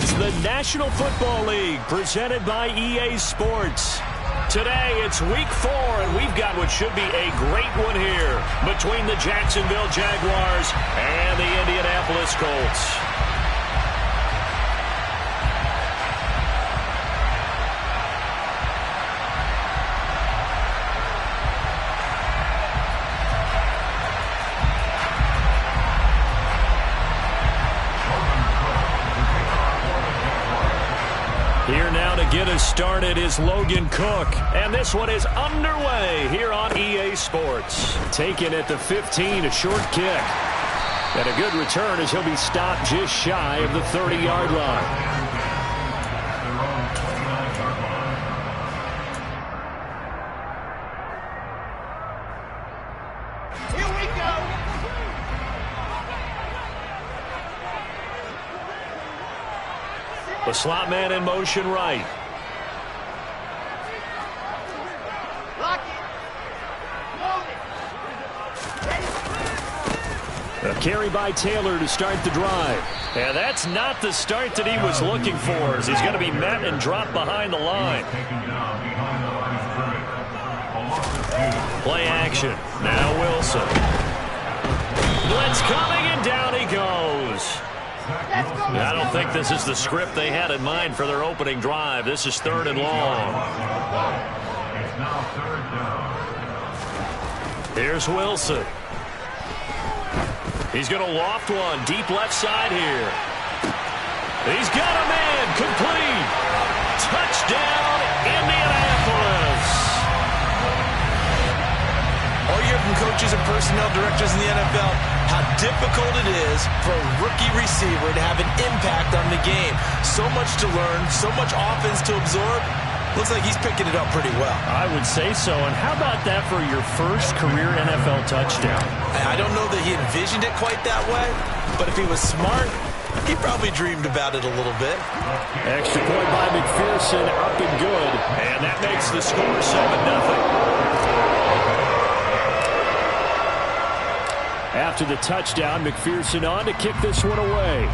is the National Football League presented by EA Sports. Today, it's week 4, and we've got what should be a great one here between the Jacksonville Jaguars and the Indianapolis Colts. Here now to get us started is Logan Cook. And this one is underway here on EA Sports. Taken at the 15, a short kick. And a good return as he'll be stopped just shy of the 30-yard line. The slot man in motion right. A carry by Taylor to start the drive. And that's not the start that he was looking for, as he's going to be met and dropped behind the line. Play action. Now Wilson. Blitz coming, and down he goes. I don't think this is the script they had in mind for their opening drive. This is 3rd and long. Here's Wilson. He's going to loft one deep left side here. He's got a man complete. Touchdown, Indianapolis. All you hear from coaches and personnel directors in the NFL, how difficult it is for a rookie receiver to have an impact on the game. So much to learn, so much offense to absorb. Looks like he's picking it up pretty well. I would say so. And how about that for your first career NFL touchdown? I don't know that he envisioned it quite that way, but if he was smart, he probably dreamed about it a little bit. Extra point by McPherson, up and good. And that makes the score 7-0. After the touchdown, McPherson on to kick this one away.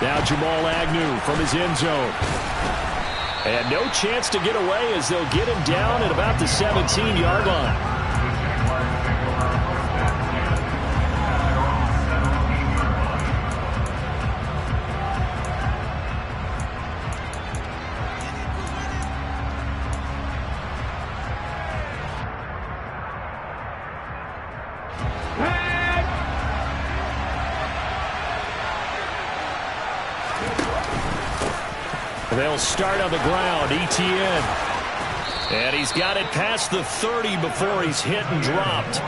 Now Jamal Agnew from his end zone. And no chance to get away as they'll get him down at about the 17-yard line. They'll start on the ground, Etienne. And he's got it past the 30 before he's hit and dropped.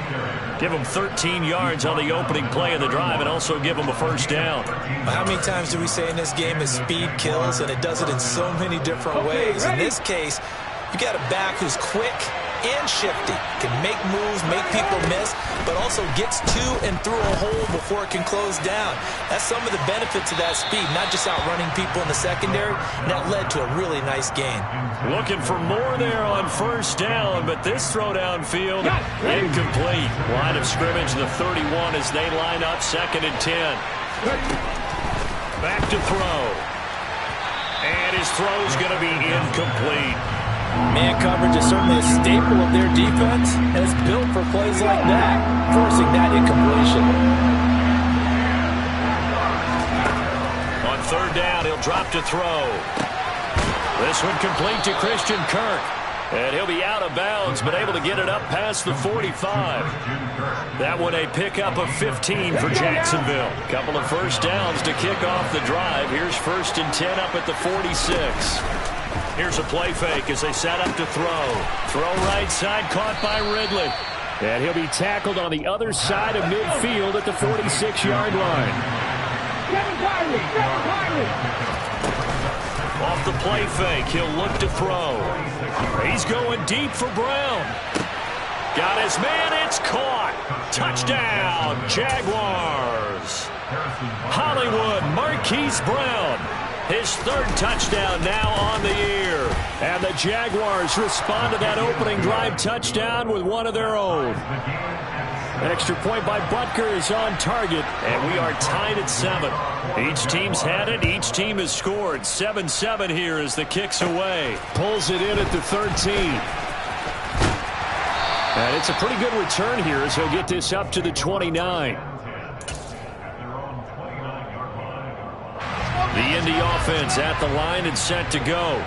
Give him 13 yards on the opening play of the drive and also give him a first down. How many times do we say in this game that speed kills, and it does it in so many different ways? In this case, you got a back who's quick and shifty, can make moves, make people miss, but also gets to and through a hole before it can close down. That's some of the benefits of that speed, not just outrunning people in the secondary, and that led to a really nice gain. Looking for more there on first down, but this throw downfield, incomplete. Line of scrimmage, the 31 as they line up, 2nd and 10. Back to throw. And his throw's going to be incomplete. Man coverage is certainly a staple of their defense, and it's built for plays like that, forcing that incompletion. On 3rd down, he'll drop to throw. This one complete to Christian Kirk. And he'll be out of bounds, but able to get it up past the 45. That one a pickup of 15 for Jacksonville. Couple of first downs to kick off the drive. Here's 1st and 10 up at the 46. Here's a play fake as they set up to throw. Throw right side, caught by Ridley. And he'll be tackled on the other side of midfield at the 46-yard line. Off the play fake, he'll look to throw. He's going deep for Brown. Got his man, it's caught. Touchdown, Jaguars. Hollywood Marquise Brown. His 3rd touchdown now on the year. And the Jaguars respond to that opening drive touchdown with one of their own. Extra point by Butker is on target, and we are tied at 7. Each team's had it. Each team has scored. 7-7 here as the kick's away. Pulls it in at the 13. And it's a pretty good return here as he'll get this up to the 29. The Indy offense at the line and set to go.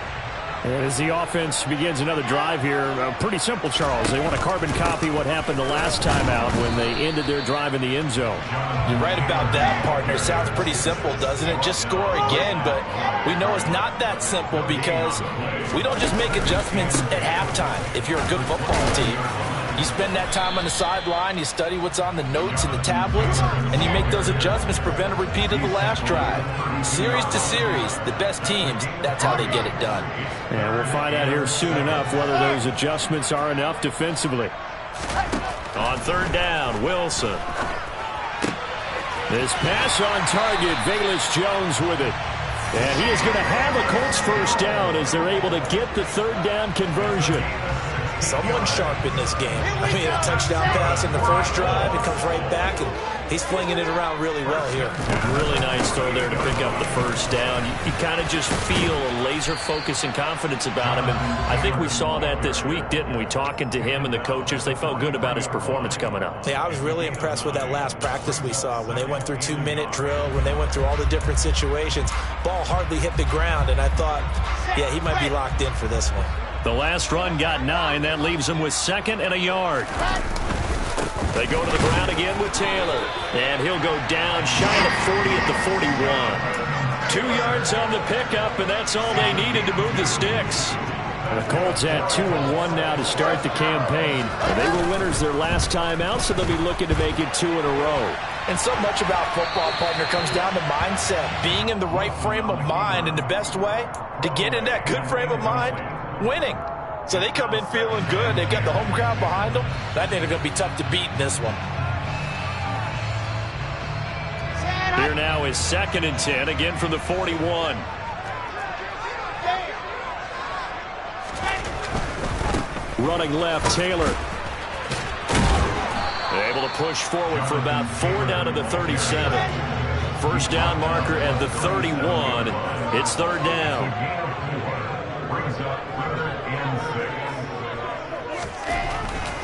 As the offense begins another drive here, pretty simple, Charles. They want to carbon copy what happened the last time out when they ended their drive in the end zone. You're right about that, partner. Sounds pretty simple, doesn't it? Just score again, but we know it's not that simple because we don't just make adjustments at halftime. If you're a good football team, you spend that time on the sideline, you study what's on the notes and the tablets, and you make those adjustments, prevent a repeat of the last drive. Series to series, the best teams, that's how they get it done. And we'll find out here soon enough whether those adjustments are enough defensively. On third down, Wilson. This pass on target, Velus Jones with it. And he is going to have a Colts first down as they're able to get the third down conversion. Someone sharp in this game. I mean, a touchdown pass in the first drive. It comes right back, and he's flinging it around really well here. Really nice throw there to pick up the first down. You kind of just feel a laser focus and confidence about him, and I think we saw that this week, didn't we? Talking to him and the coaches, they felt good about his performance coming up. Yeah, I was really impressed with that last practice we saw when they went through 2-minute drill, when they went through all the different situations. Ball hardly hit the ground, and I thought, yeah, he might be locked in for this one. The last run got 9. That leaves them with 2nd and a yard. They go to the ground again with Taylor. And he'll go down shy of 40 at the 41. 2 yards on the pickup, and that's all they needed to move the sticks. And the Colts at 2-1 now to start the campaign. They were winners their last time out, so they'll be looking to make it 2 in a row. And so much about football, partner, comes down to mindset. Being in the right frame of mind, and the best way to get in that good frame of mind, winning. So they come in feeling good. They've got the home crowd behind them. I think they're going to be tough to beat in this one. Here now is 2nd and 10, again from the 41. Running left, Taylor. Able to push forward for about 4 down to the 37. First down marker at the 31. It's third down.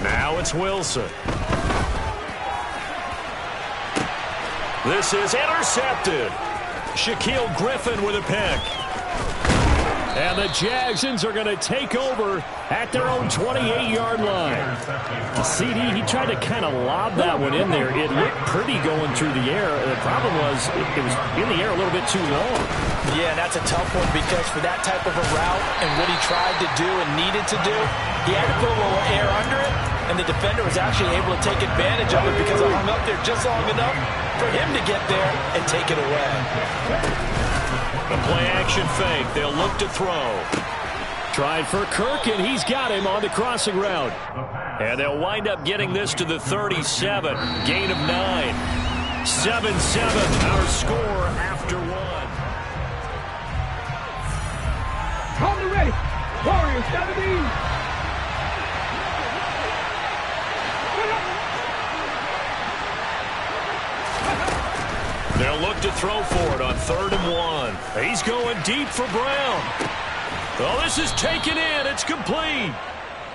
Now it's Wilson. This is intercepted. Shaquille Griffin with a pick. And the Jagsons are going to take over at their own 28-yard line. The CD, he tried to kind of lob that one in there. It looked pretty going through the air. The problem was it was in the air a little bit too long. Yeah, that's a tough one because for that type of a route and what he tried to do and needed to do, he had to put a little air under it, and the defender was actually able to take advantage of it because it hung up there just long enough for him to get there and take it away. The play-action fake. They'll look to throw. Tried for Kirk, and he's got him on the crossing route. And they'll wind up getting this to the 37. Gain of 9. 7-7, our score after 1. Call me ready. Warriors, 17. They'll look to throw for it on 3rd and 1. He's going deep for Brown. Oh, this is taken in. It's complete.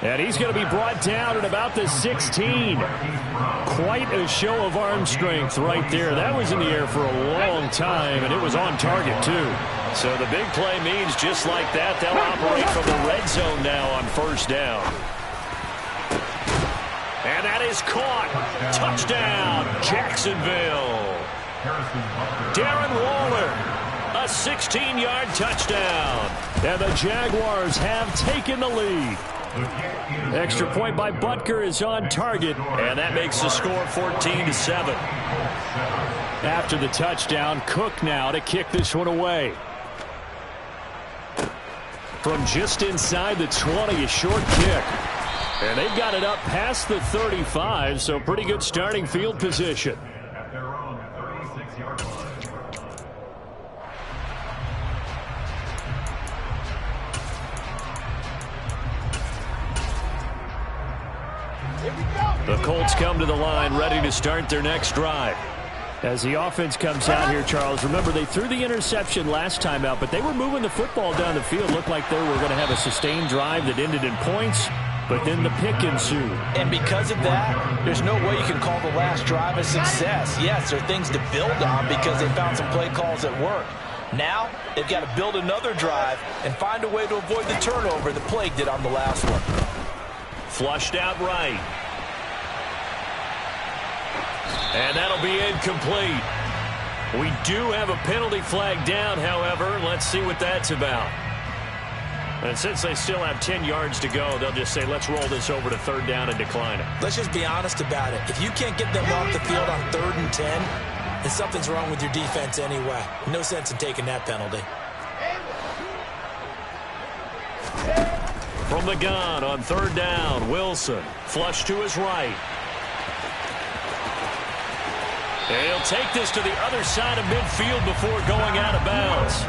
And he's going to be brought down at about the 16. Quite a show of arm strength right there. That was in the air for a long time, and it was on target, too. So the big play means just like that, they'll operate from the red zone now on first down. And that is caught. Touchdown, Jacksonville. Darren Waller, a 16-yard touchdown. And the Jaguars have taken the lead. Extra point by Butker is on target, and that makes the score 14-7. After the touchdown, Cook now to kick this one away. From just inside the 20, a short kick. And they've got it up past the 35, so pretty good starting field position. The Colts come to the line, ready to start their next drive. As the offense comes out here, Charles, remember they threw the interception last time out, but they were moving the football down the field. Looked like they were going to have a sustained drive that ended in points, but then the pick ensued. And because of that, there's no way you can call the last drive a success. Yes, there are things to build on because they found some play calls that work. Now, they've got to build another drive and find a way to avoid the turnover that plagued it on the last one. Flushed out right. And that'll be incomplete. We do have a penalty flag down, however. Let's see what that's about. And since they still have 10 yards to go, they'll just say, let's roll this over to third down and decline it. Let's just be honest about it. If you can't get them off the field on 3rd and 10, then something's wrong with your defense anyway. No sense in taking that penalty. From the gun on 3rd down, Wilson. Flush to his right. And he'll take this to the other side of midfield before going out of bounds.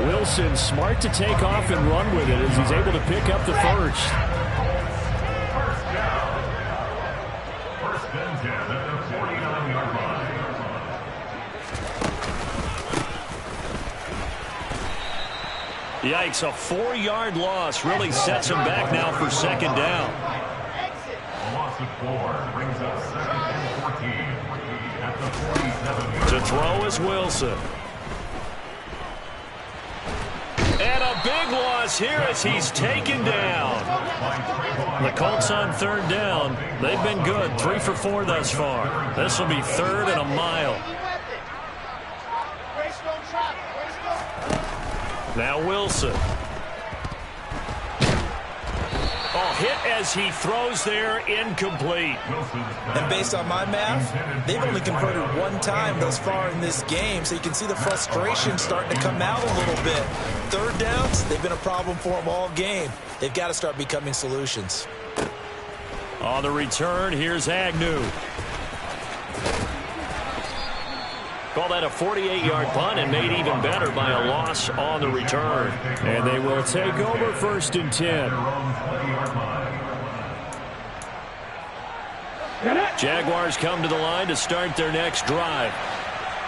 Wilson smart to take off and run with it as he's able to pick up the first. First and 10 at the 49-yard line. Yikes, a 4-yard loss really sets him back now for 2nd down. A loss of 4 brings up 2nd and 14 at the 47-yard To throw is Wilson. And a big loss here as he's taken down. The Colts on 3rd down. They've been good, 3 for 4 thus far. This will be 3rd and a mile. Now Wilson. Oh, hit as he throws there, incomplete. And based on my math, they've only converted 1 time thus far in this game, so you can see the frustration starting to come out a little bit. 3rd downs, they've been a problem for them all game. They've got to start becoming solutions. On the return, here's Agnew. Call that a 48-yard punt and made even better by a loss on the return. And they will take over 1st and 10. Jaguars come to the line to start their next drive.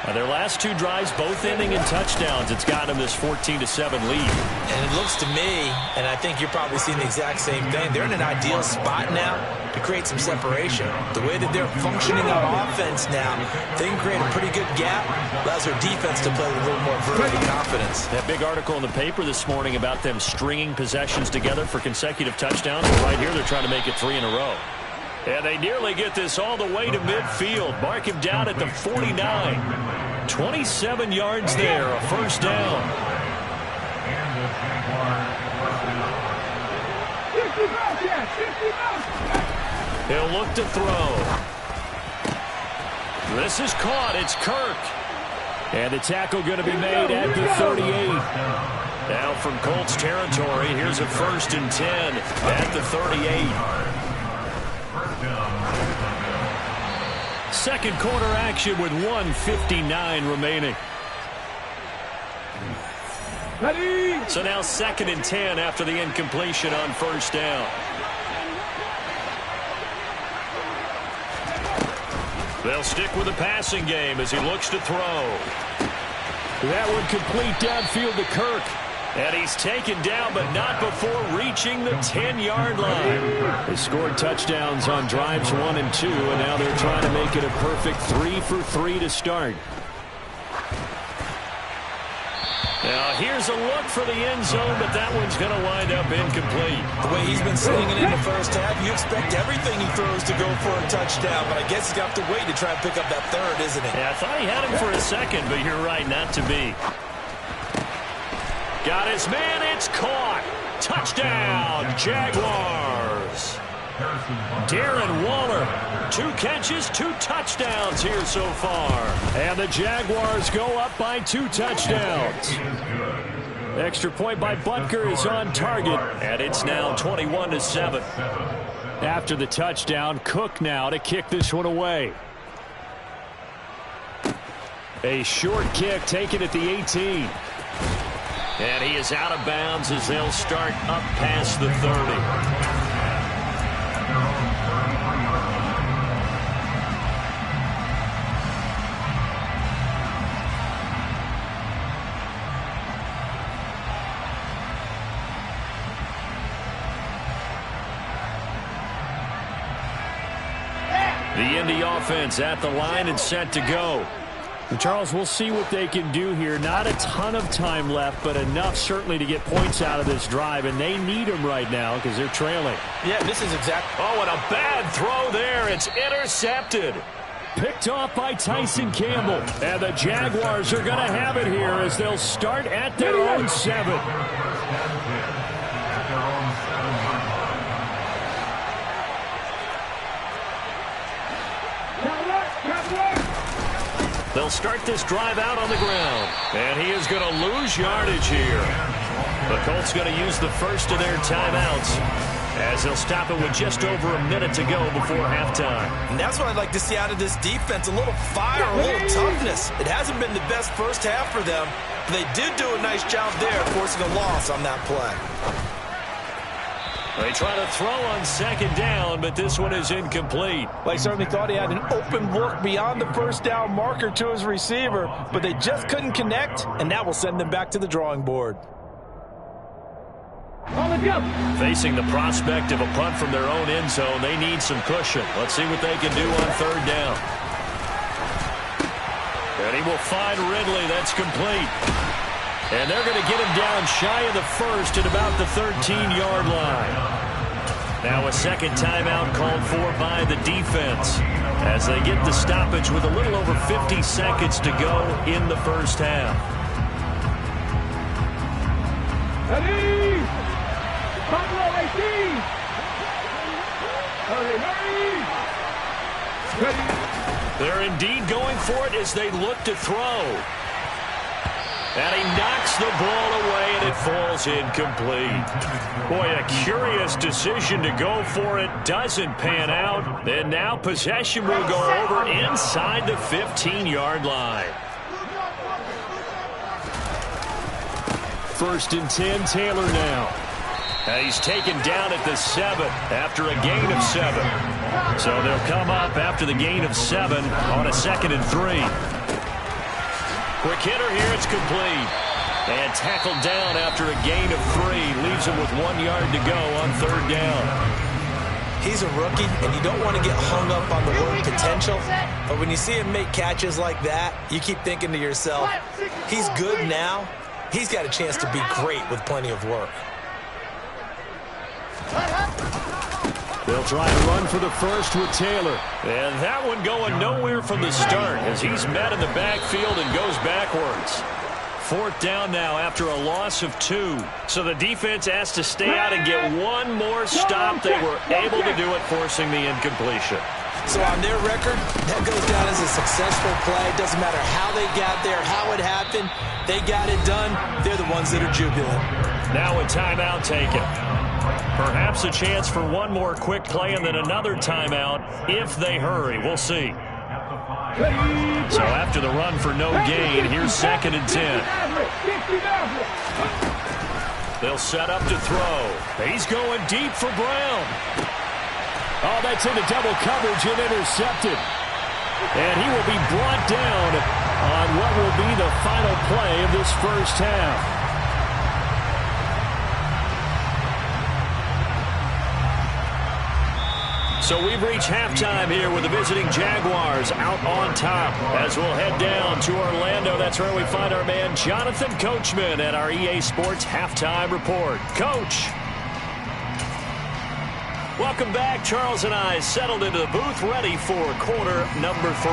Now their last 2 drives, both ending in touchdowns. It's got them this 14-7 lead. And it looks to me, and I think you're probably seeing the exact same thing, they're in an ideal spot now to create some separation. The way that they're functioning on offense now, they can create a pretty good gap, allows their defense to play with a little more vertical confidence. That big article in the paper this morning about them stringing possessions together for consecutive touchdowns. Right here, they're trying to make it 3 in a row. And they nearly get this all the way to midfield. Mark him down at the 49. 27 yards there, a 1st down. He'll look to throw. This is caught. It's Kirk. And the tackle going to be made at the 38. Now from Colts territory, here's a 1st and 10 at the 38. Second quarter action with 1:59 remaining. So now 2nd and 10 after the incompletion on 1st down. They'll stick with the passing game as he looks to throw. That one complete downfield to Kirk. And he's taken down, but not before reaching the 10-yard line. They scored touchdowns on drives 1 and 2, and now they're trying to make it a perfect 3 for 3 to start. Now here's a look for the end zone, but that one's going to wind up incomplete. The way he's been slinging it in the first half, you expect everything he throws to go for a touchdown, but I guess he's got to wait to try and pick up that 3rd, isn't he? Yeah, I thought he had him for a second, but you're right, not to be. Got his man, it's caught. Touchdown, Jaguars. Darren Waller, 2 catches, 2 touchdowns here so far. And the Jaguars go up by 2 touchdowns. Extra point by Butker is on target. And it's now 21-7. After the touchdown, Cook now to kick this one away. A short kick taken at the 18. And he is out of bounds as they'll start up past the 30. The Indy offense at the line and set to go. And Charles, we'll see what they can do here. Not a ton of time left, but enough certainly to get points out of this drive, and they need them right now because they're trailing. Yeah, this is exactly. Oh, and a bad throw there. It's intercepted. Picked off by Tyson Campbell. And the Jaguars are going to have it here as they'll start at their own 7. They'll start this drive out on the ground. And he is going to lose yardage here. The Colts going to use the first of their timeouts as they'll stop it with just over a minute to go before halftime. And that's what I'd like to see out of this defense, a little fire, a little toughness. It hasn't been the best first half for them, but they did do a nice job there forcing a loss on that play. They try to throw on second down, but this one is incomplete. Well, he certainly thought he had an open look beyond the first down marker to his receiver, but they just couldn't connect, and that will send them back to the drawing board. Facing the prospect of a punt from their own end zone, they need some cushion. Let's see what they can do on third down. And he will find Ridley. That's complete. And they're going to get him down shy of the first at about the 13-yard line. Now a second timeout called for by the defense as they get the stoppage with a little over 50 seconds to go in the first half. Ready! They're indeed going for it as they look to throw. And he knocks the ball away, and it falls incomplete. Boy, a curious decision to go for it. Doesn't pan out. And now possession will go over inside the 15-yard line. 1st and 10, Taylor now. And he's taken down at the 7 after a gain of 7. So they'll come up after the gain of 7 on a 2nd and 3. Quick hitter here, it's complete. And tackled down after a gain of 3. Leaves him with 1 yard to go on third down. He's a rookie, and you don't want to get hung up on the word potential. But when you see him make catches like that, you keep thinking to yourself, he's good now. He's got a chance to be great with plenty of work. They'll try to run for the first with Taylor. And that one going nowhere from the start as he's met in the backfield and goes backwards. 4th down now after a loss of 2. So the defense has to stay out and get one more stop. They were able to do it, forcing the incompletion. So on their record, that goes down as a successful play. It doesn't matter how they got there, how it happened. They got it done. They're the ones that are jubilant. Now a timeout taken. Perhaps a chance for one more quick play and then another timeout if they hurry. We'll see. So after the run for no gain, here's 2nd and 10. They'll set up to throw. He's going deep for Brown. Oh, that's into double coverage and intercepted. And he will be brought down on what will be the final play of this first half. So we've reached halftime here with the visiting Jaguars out on top. As we'll head down to Orlando, that's where we find our man Jonathan Coachman at our EA Sports Halftime Report. Coach. Welcome back. Charles and I settled into the booth ready for quarter number 3.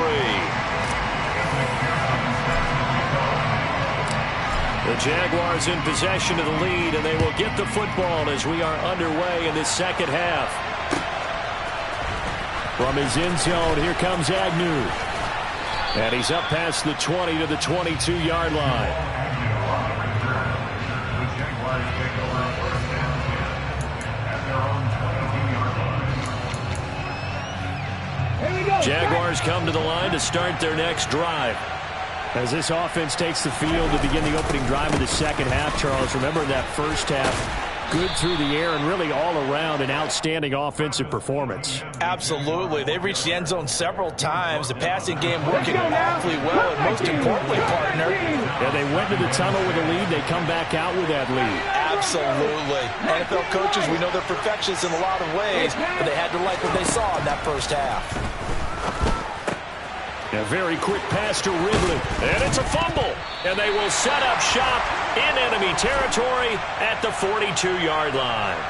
The Jaguars in possession of the lead, and they will get the football as we are underway in this second half. From his end zone, here comes Agnew. And he's up past the 20 to the 22-yard line. Jaguars come to the line to start their next drive. As this offense takes the field to begin the opening drive of the second half, Charles, remember that first half, good through the air and really all around an outstanding offensive performance. Absolutely. They've reached the end zone several times. The passing game working awfully well, and most importantly, partner. Yeah, they went to the tunnel with a lead. They come back out with that lead. Absolutely. NFL coaches, we know they're perfectionists in a lot of ways, but they had to like what they saw in that first half. A very quick pass to Ridley. And it's a fumble. And they will set up shop in enemy territory at the 42-yard line.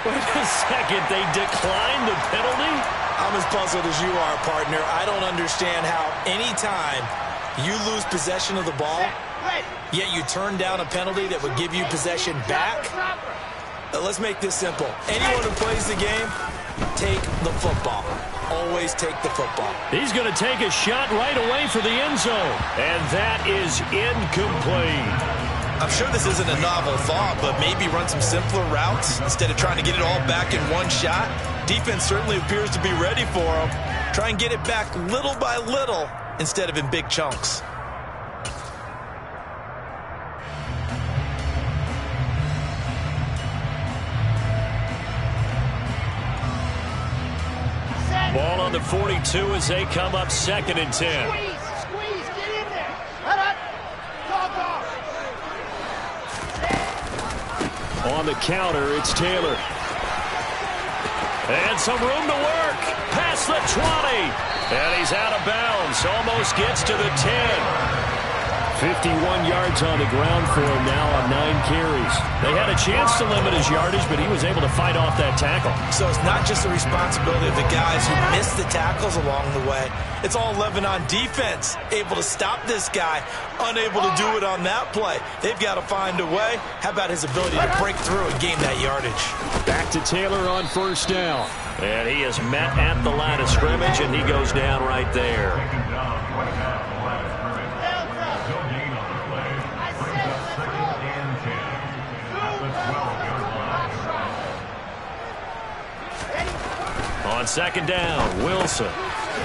Wait a second. They declined the penalty? I'm as puzzled as you are, partner. I don't understand how any time you lose possession of the ball, yet you turn down a penalty that would give you possession back. Let's make this simple. Anyone who plays the game, take the football. Always take the football. He's going to take a shot right away for the end zone. And that is incomplete. I'm sure this isn't a novel thought, but maybe run some simpler routes instead of trying to get it all back in one shot. Defense certainly appears to be ready for him. Try and get it back little by little instead of in big chunks. Ball on the 42 as they come up 2nd and 10. Squeeze, get in there. Let up. On the counter, it's Taylor. And some room to work. Past the 20. And he's out of bounds. Almost gets to the 10. 51 yards on the ground for him now on 9 carries. They had a chance to limit his yardage, but he was able to fight off that tackle. So it's not just the responsibility of the guys who missed the tackles along the way. It's all Lebanon defense, able to stop this guy, unable to do it on that play. They've got to find a way. How about his ability to break through and gain that yardage? Back to Taylor on 1st down. And he is met at the line of scrimmage, and he goes down right there. On 2nd down, Wilson.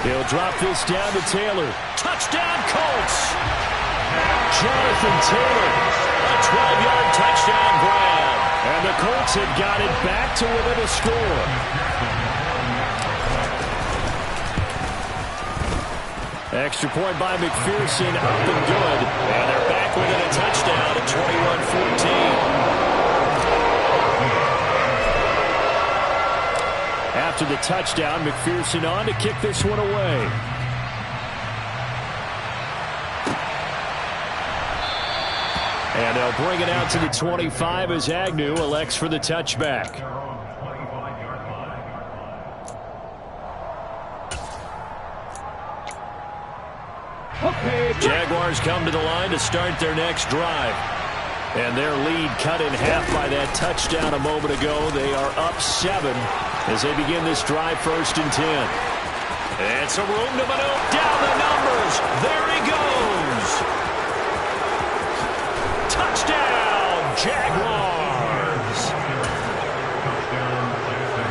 He'll drop this down to Taylor. Touchdown, Colts! Jonathan Taylor. A 12-yard touchdown grab. And the Colts have got it back to within a score. Extra point by McPherson, up and good. And they're back within a touchdown at 21-14. After the touchdown, McPherson on to kick this one away. And they'll bring it out to the 25 as Agnew elects for the touchback. Jaguars come to the line to start their next drive. And their lead cut in half by that touchdown a moment ago. They are up 7 as they begin this drive 1st and 10. And some room to maneuver. Down the numbers. There he goes. Touchdown, Jaguars.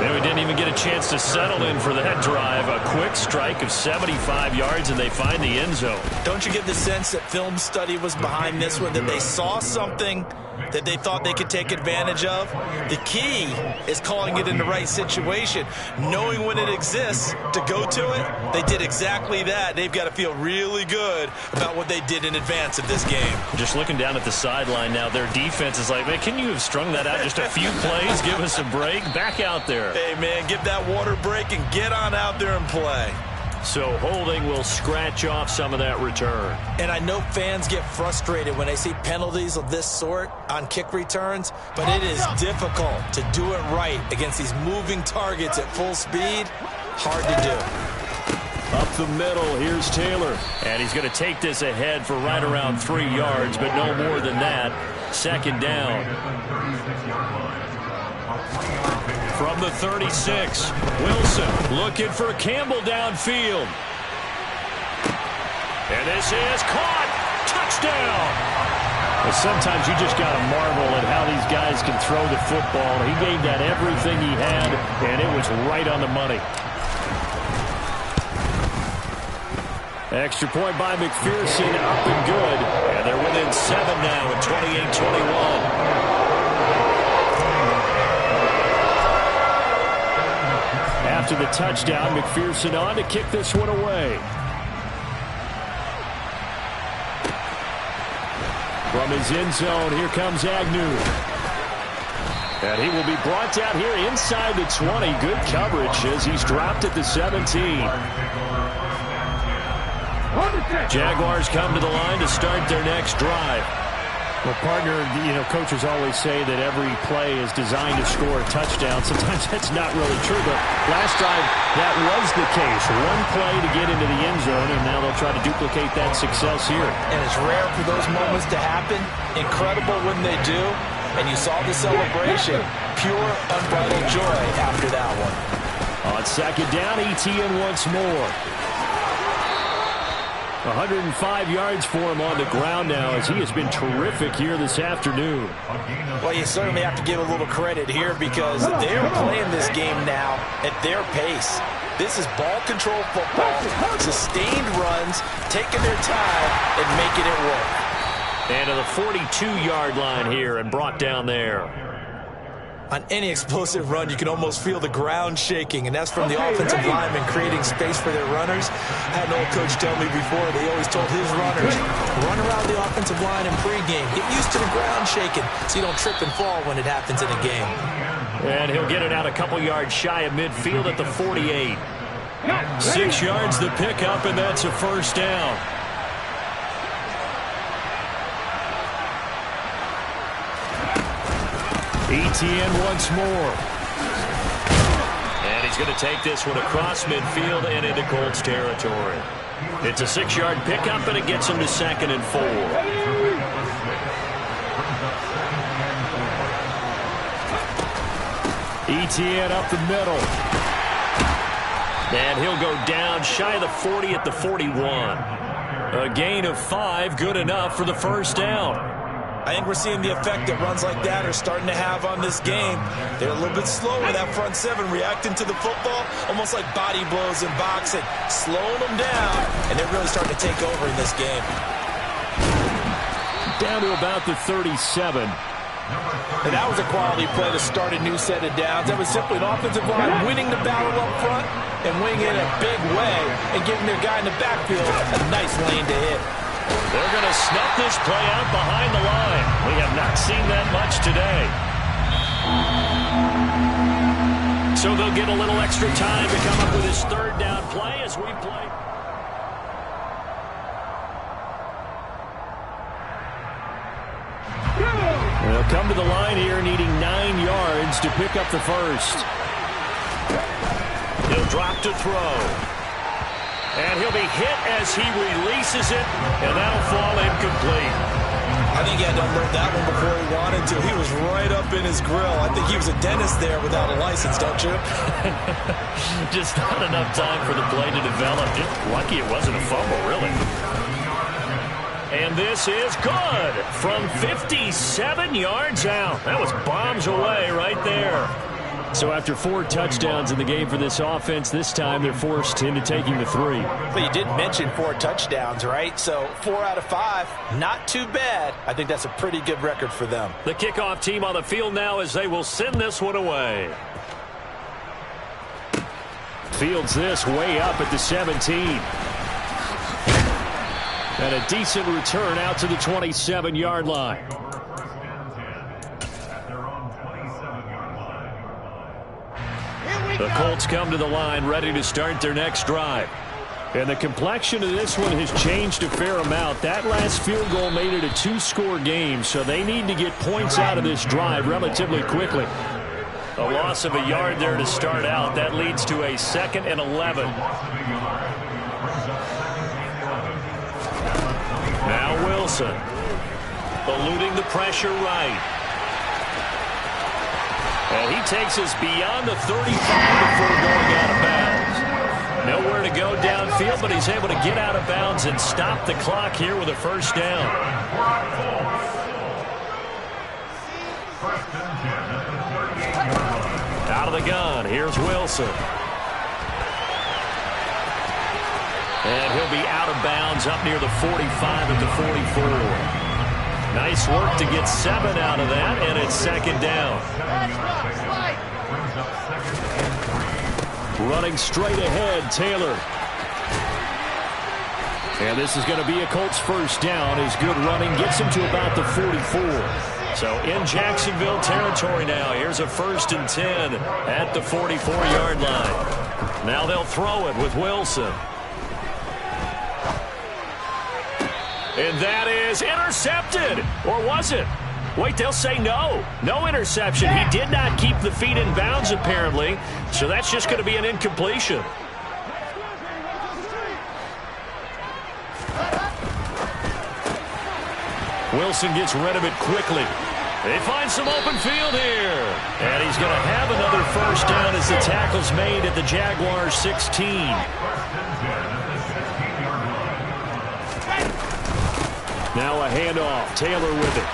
And we didn't even get a chance to settle in for that drive. A quick strike of 75 yards, and they find the end zone. Don't you get the sense that film study was behind this one, that they saw something that they thought they could take advantage of? The key is calling it in the right situation, knowing when it exists to go to it. They did exactly that. They've got to feel really good about what they did in advance of this game. Just looking down at the sideline now, their defense is like, man, can you have strung that out just a few plays? Give us a break. Back out there. Hey, man, give that water break and get on out there and play. So holding will scratch off some of that return. And I know fans get frustrated when they see penalties of this sort on kick returns, but it is difficult to do it right against these moving targets at full speed. Hard to do. Up the middle, here's Taylor. And he's going to take this ahead for right around 3 yards, but no more than that. 2nd down. From the 36, Wilson looking for Campbell downfield. And this is caught. Touchdown. Well, sometimes you just got to marvel at how these guys can throw the football. He gave that everything he had, and it was right on the money. Extra point by McPherson, up and good. And they're within 7 now at 28-21. After the touchdown, McPherson on to kick this one away. From his end zone, here comes Agnew. And he will be brought down here inside the 20. Good coverage as he's dropped at the 17. Jaguars come to the line to start their next drive. Well, partner, coaches always say that every play is designed to score a touchdown. Sometimes that's not really true, but last drive, that was the case. One play to get into the end zone, and now they'll try to duplicate that success here. And it's rare for those moments to happen. Incredible when they do. And you saw the celebration. Pure, unbridled joy after that one. On second down, ETN once more. 105 yards for him on the ground now as he has been terrific here this afternoon. Well, you certainly have to give a little credit here because they're playing this game now at their pace. This is ball control football, sustained runs, taking their time and making it work. And to the 42-yard line here and brought down there. On any explosive run, you can almost feel the ground shaking, and that's from the offensive linemen creating space for their runners. I had an old coach tell me before, they always told his runners, run around the offensive line in pregame. Get used to the ground shaking so you don't trip and fall when it happens in a game. And he'll get it out a couple yards shy of midfield at the 48. 6 yards the pickup, and that's a first down. ETN once more. And he's going to take this one across midfield and into Colts territory. It's a 6-yard pickup, and it gets him to 2nd and 4. ETN up the middle. And he'll go down shy of the 40 at the 41. A gain of 5, good enough for the first down. I think we're seeing the effect that runs like that are starting to have on this game. They're a little bit slower, that front seven, reacting to the football, almost like body blows in boxing, slowing them down, and they're really starting to take over in this game. Down to about the 37. And that was a quality play to start a new set of downs. That was simply an offensive line winning the battle up front and winning it in a big way and giving their guy in the backfield a nice lane to hit. They're going to snuff this play out behind the line. We have not seen that much today. So they'll get a little extra time to come up with his third down play as we play. They'll come to the line here needing 9 yards to pick up the first. He'll drop to throw. And he'll be hit as he releases it, and that'll fall incomplete. I think he had to unload that one before he wanted to. He was right up in his grill. I think he was a dentist there without a license, don't you? Just not enough time for the play to develop. Just lucky it wasn't a fumble, really. And this is good from 57 yards out. That was bombs away right there. So after 4 touchdowns in the game for this offense, this time they're forced into taking the 3. But you did mention 4 touchdowns, right? So 4 out of 5, not too bad. I think that's a pretty good record for them. The kickoff team on the field now as they will send this one away. Fields this way up at the 17. And a decent return out to the 27-yard line. The Colts come to the line ready to start their next drive. And the complexion of this one has changed a fair amount. That last field goal made it a 2-score game, so they need to get points out of this drive relatively quickly. A loss of a yard there to start out. That leads to a 2nd and 11. Now Wilson. Eluding the pressure right. And he takes us beyond the 35 before going out of bounds. Nowhere to go downfield, but he's able to get out of bounds and stop the clock here with a first down. Out of the gun, here's Wilson. And he'll be out of bounds up near the 45 at the 44. Nice work to get 7 out of that, and it's 2nd down. Running straight ahead, Taylor. And this is going to be a Colts first down. His good running gets him to about the 44. So in Jacksonville territory now. Here's a 1st and 10 at the 44-yard line. Now they'll throw it with Wilson. And that is intercepted. Or was it? Wait, they'll say no. No interception. He did not keep the feet in bounds, apparently. So that's just going to be an incompletion. Wilson gets rid of it quickly. They find some open field here. And he's going to have another first down as the tackle's made at the Jaguars' 16. Now a handoff. Taylor with it.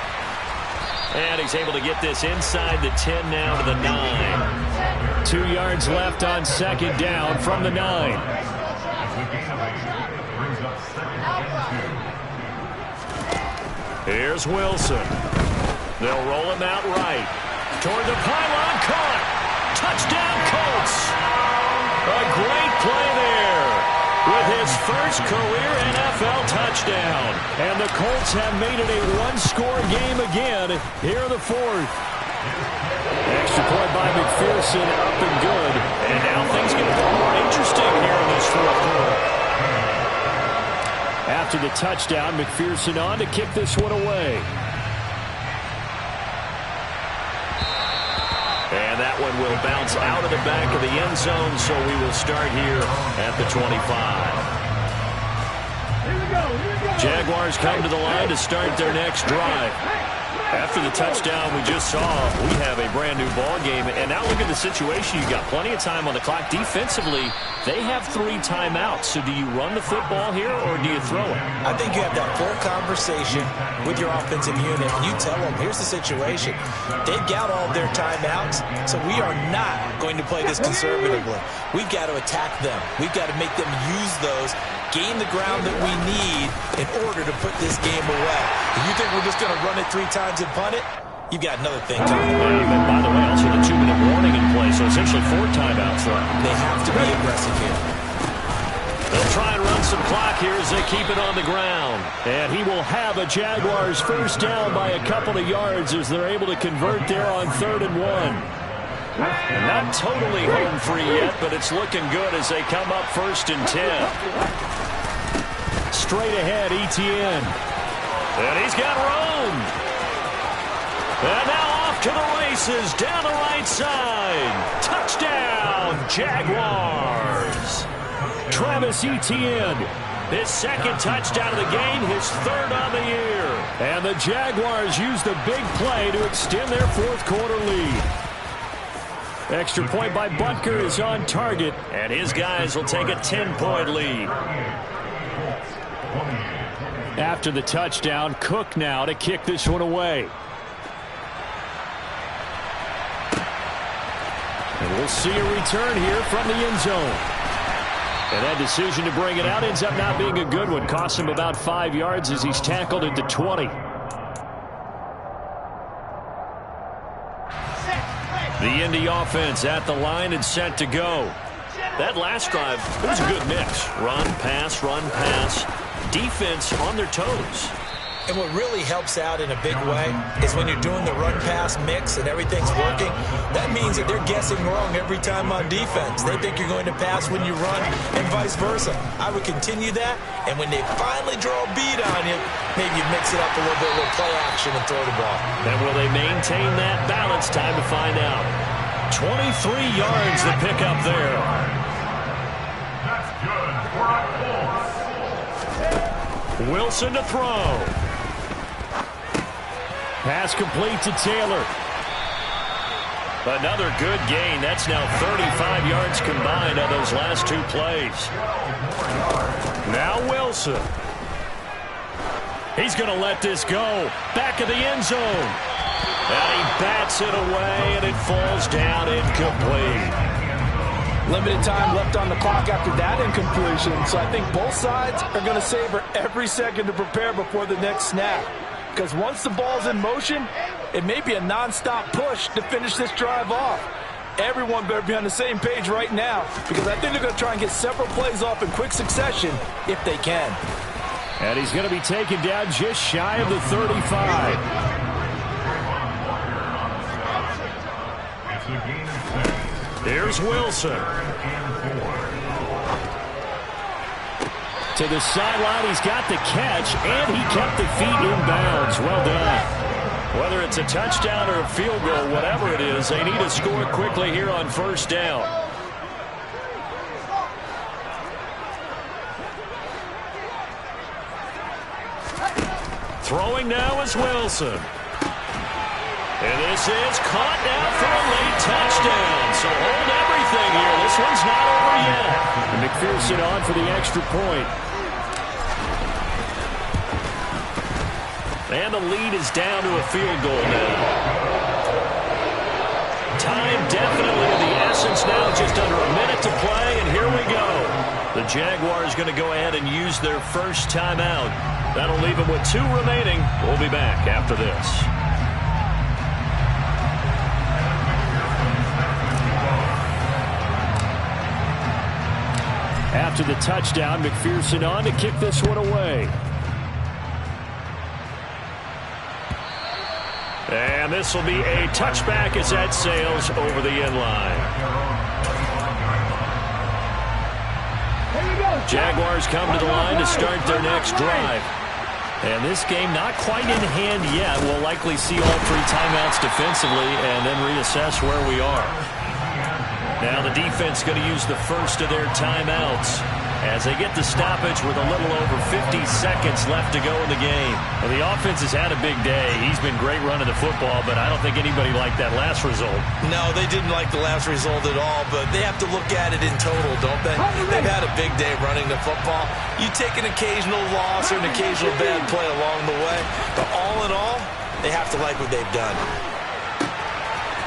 And he's able to get this inside the 10 now to the 9. 2 yards left on second down from the 9. Here's Wilson. They'll roll him out right. Toward the pylon, caught. Touchdown, Colts. A great play there with his first career NFL touchdown. And the Colts have made it a one-score game again here in the fourth. Extra point by McPherson, up and good. And now things get a little more interesting here in this fourth quarter. After the touchdown, McPherson on to kick this one away. And that one will bounce out of the back of the end zone, so we will start here at the 25. Jaguars come to the line to start their next drive. After the touchdown we just saw, we have a brand-new ball game. And now look at the situation. You've got plenty of time on the clock. Defensively, they have 3 timeouts. So do you run the football here, or do you throw it? I think you have that full conversation with your offensive unit, and you tell them, here's the situation. They've got all their timeouts, so we are not going to play this conservatively. We've got to attack them. We've got to make them use those, gain the ground that we need in order to put this game away. If you think we're just going to run it 3 times and punt it, you've got another thing coming. And by the way, also the 2-minute warning in play, so essentially 4 timeouts left. They have to be aggressive here. They'll try and run some clock here as they keep it on the ground. And he will have a Jaguars first down by a couple of yards as they're able to convert there on 3rd and 1. And not totally home free yet, but it's looking good as they come up 1st and 10. Straight ahead, Etienne. And he's got room. And now off to the races down the right side. Touchdown, Jaguars. Travis Etienne. His 2nd touchdown of the game, his 3rd on the year. And the Jaguars use the big play to extend their 4th quarter lead. Extra point by Butker is on target. And his guys will take a 10-point lead. After the touchdown, Cook now to kick this one away. And we'll see a return here from the end zone. And that decision to bring it out ends up not being a good one. Costs him about 5 yards as he's tackled at the 20. The Indy offense at the line and set to go. That last drive, it was a good mix. Run, pass, defense on their toes. And what really helps out in a big way is when you're doing the run-pass mix and everything's working, that means that they're guessing wrong every time on defense. They think you're going to pass when you run and vice versa. I would continue that, and when they finally draw a beat on you, maybe you mix it up a little bit, a little play action and throw the ball. And will they maintain that balance? Time to find out. 23 yards to pick up there. That's good for a Colts. Wilson to throw. Pass complete to Taylor. Another good gain. That's now 35 yards combined on those last 2 plays. Now Wilson. He's going to let this go. Back of the end zone. And he bats it away, and it falls down incomplete. Limited time left on the clock after that incompletion, so I think both sides are going to savor every second to prepare before the next snap. Because once the ball's in motion, it may be a non-stop push to finish this drive off. Everyone better be on the same page right now, because I think they're going to try and get several plays off in quick succession if they can. And he's going to be taken down just shy of the 35. Here's Wilson. To the sideline, he's got the catch, and he kept the feet in bounds. Well done. Whether it's a touchdown or a field goal, whatever it is, they need to score quickly here on first down. Throwing now is Wilson. And this is caught now for a late touchdown. So hold everything here. This one's not over yet. And McPherson on for the extra point. And the lead is down to a field goal now. Time definitely of the essence now. Just under a minute to play, and here we go. The Jaguars going to go ahead and use their first timeout. That'll leave them with 2 remaining. We'll be back after this. After the touchdown, McPherson on to kick this one away. And this will be a touchback as that sails over the end line. Jaguars come to the line to start their next drive. And this game not quite in hand yet. We'll likely see all 3 timeouts defensively and then reassess where we are. Now the defense going to use the first of their timeouts as they get the stoppage with a little over 50 seconds left to go in the game. Well, the offense has had a big day. He's been great running the football, but I don't think anybody liked that last result. No, they didn't like the last result at all, but they have to look at it in total, don't they? They've had a big day running the football. You take an occasional loss or an occasional bad play along the way, but all in all, they have to like what they've done.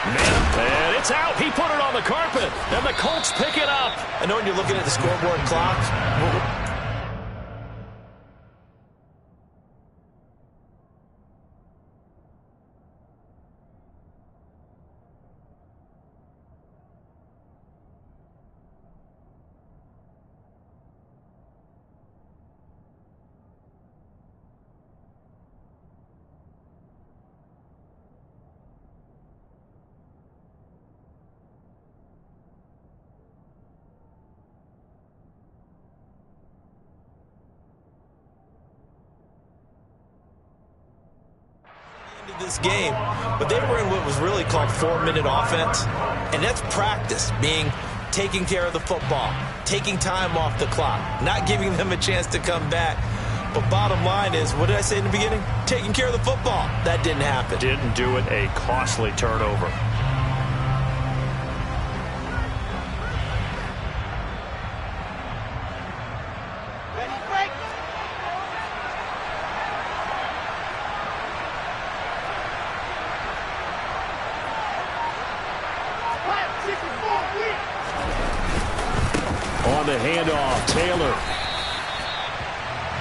And it's out. He put it on the carpet, and the Colts pick it up. I know when you're looking at the scoreboard clock. This game, but they were in what was really called 4-minute offense, and that's practice, being taking care of the football, taking time off the clock, not giving them a chance to come back. But bottom line is, what did I say in the beginning? Taking care of the football. That didn't happen. Didn't do it. A costly turnover. On the handoff, Taylor.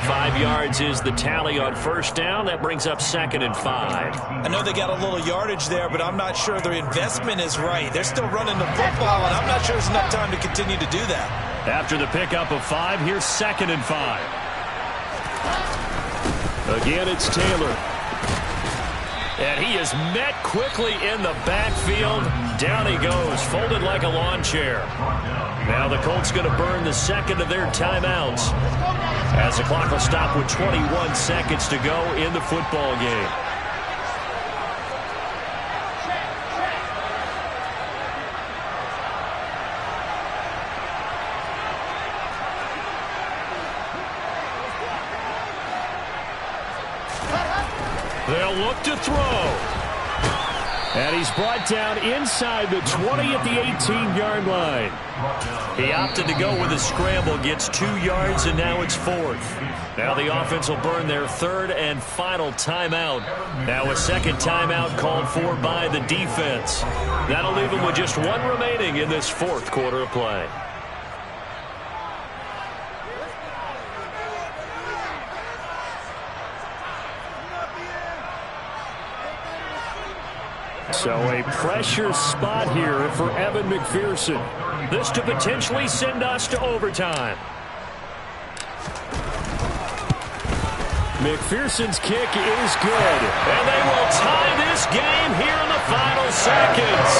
5 yards is the tally on first down. That brings up 2nd and 5. I know they got a little yardage there, but I'm not sure their investment is right. They're still running the football, and I'm not sure there's enough time to continue to do that. After the pickup of 5, here's 2nd and 5. Again, it's Taylor. And he is met quickly in the backfield. Down he goes, folded like a lawn chair. Now the Colts going to burn the second of their timeouts as the clock will stop with 21 seconds to go in the football game. They'll look to throw. And he's brought down inside the 20 at the 18-yard line. He opted to go with a scramble, gets 2 yards, and now it's 4th. Now the offense will burn their 3rd and final timeout. Now a second timeout called for by the defense. That'll leave them with just 1 remaining in this 4th quarter of play. So a pressure spot here for Evan McPherson. This to potentially send us to overtime. McPherson's kick is good. And they will tie this game here in the final seconds.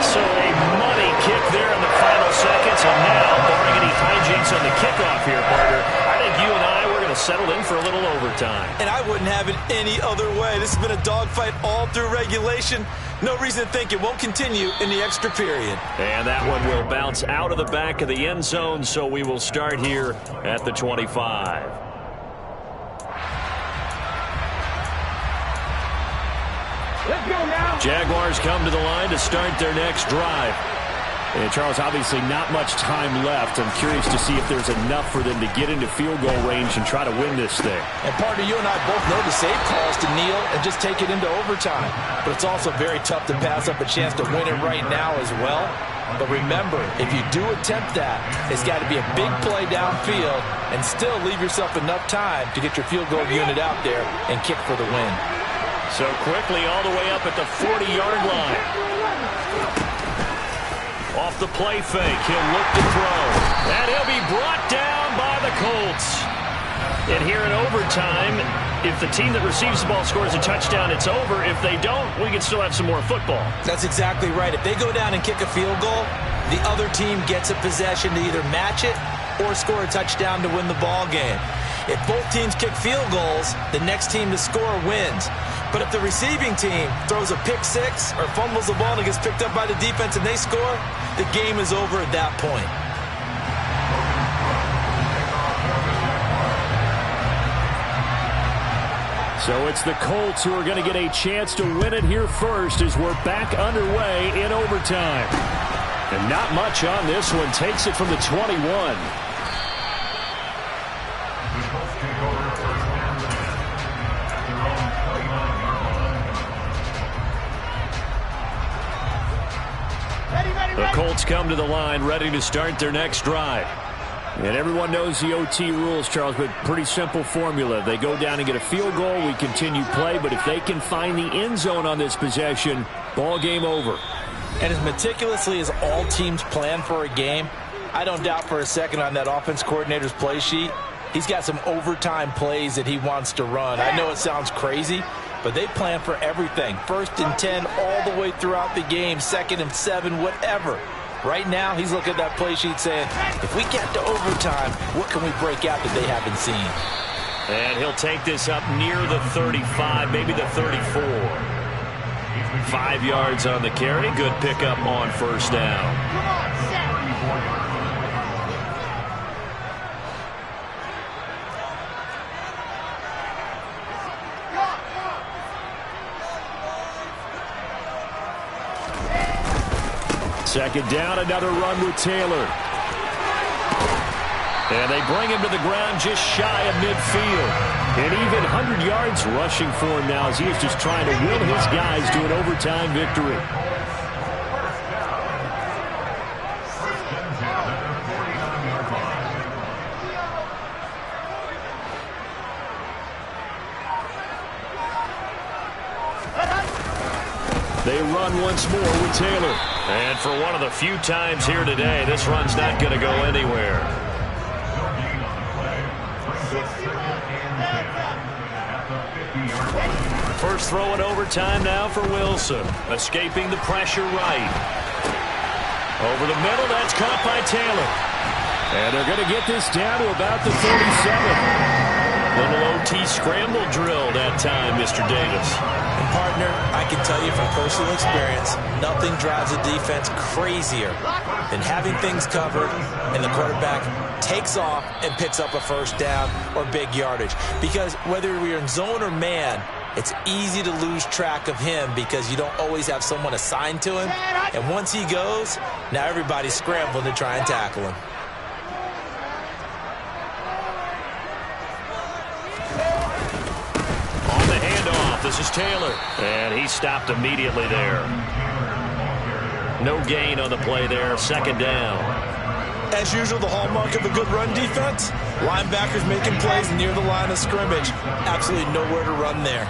So a money kick there in the final seconds. And now, barring any hijinks on the kickoff here, partner, I think you and I, we're going to settle in for a little overtime. And I wouldn't have it any other way. This has been a dogfight all through regulation. No reason to think it won't continue in the extra period. And that one will bounce out of the back of the end zone, so we will start here at the 25. Let's go now. Jaguars come to the line to start their next drive. And Charles, obviously not much time left. I'm curious to see if there's enough for them to get into field goal range and try to win this thing. And partner, you and I both know the safe calls to kneel and just take it into overtime. But it's also very tough to pass up a chance to win it right now as well. But remember, if you do attempt that, it's got to be a big play downfield and still leave yourself enough time to get your field goal unit out there and kick for the win. So quickly all the way up at the 40-yard line. Off the play fake, he'll look to throw. And he'll be brought down by the Colts. And here in overtime, if the team that receives the ball scores a touchdown, it's over. If they don't, we can still have some more football. That's exactly right. If they go down and kick a field goal, the other team gets a possession to either match it or score a touchdown to win the ball game. If both teams kick field goals, the next team to score wins. But if the receiving team throws a pick six or fumbles the ball and it gets picked up by the defense and they score, the game is over at that point. So it's the Colts who are going to get a chance to win it here first as we're back underway in overtime. And not much on this one. Takes it from the 21. The Colts come to the line ready to start their next drive. And everyone knows the OT rules, Charles, but pretty simple formula. They go down and get a field goal, we continue play, but if they can find the end zone on this possession, ball game over. And as meticulously as all teams plan for a game, I don't doubt for a second on that offense coordinator's play sheet, he's got some overtime plays that he wants to run. I know it sounds crazy, but they plan for everything. 1st and 10 all the way throughout the game, 2nd and 7, whatever. Right now, he's looking at that play sheet saying, if we get to overtime, what can we break out that they haven't seen? And he'll take this up near the 35, maybe the 34. 5 yards on the carry. Good pickup on first down. Come on, set. Second down, another run with Taylor. And they bring him to the ground just shy of midfield. And even 100 yards rushing for him now as he is just trying to will his guys to an overtime victory. They run once more with Taylor. And for one of the few times here today, this run's not going to go anywhere. First throw in overtime now for Wilson. Escaping the pressure right. Over the middle, that's caught by Taylor. And they're going to get this down to about the 37. Little OT scramble drill that time, Mr. Davis. And partner, I can tell you from personal experience, nothing drives a defense crazier than having things covered and the quarterback takes off and picks up a first down or big yardage. Because whether we're in zone or man, it's easy to lose track of him because you don't always have someone assigned to him. And once he goes, now everybody's scrambling to try and tackle him. This is Taylor, and he stopped immediately there. No gain on the play there, second down. As usual, the hallmark of a good run defense, linebackers making plays near the line of scrimmage. Absolutely nowhere to run there.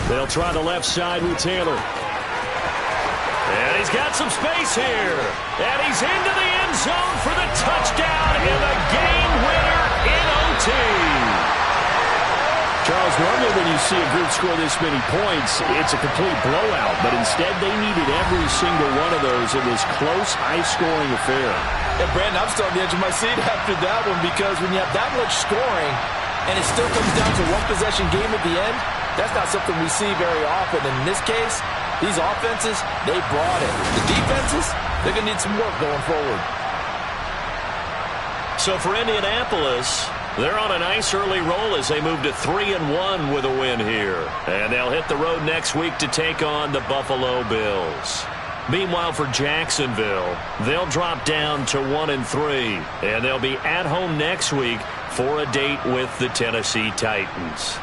They'll They'll try the left side with Taylor. And he's got some space here. And he's into the end zone for the touchdown and the game winner in OT. Charles, normally when you see a group score this many points, it's a complete blowout. But instead, they needed every single one of those in this close, high-scoring affair. And Brandon, I'm still on the edge of my seat after that one because when you have that much scoring and it still comes down to one possession game at the end, that's not something we see very often. And in this case, these offenses, they brought it. The defenses, they're going to need some work going forward. So for Indianapolis, they're on a nice early roll as they move to 3-1 with a win here. And they'll hit the road next week to take on the Buffalo Bills. Meanwhile, for Jacksonville, they'll drop down to 1-3. And they'll be at home next week for a date with the Tennessee Titans.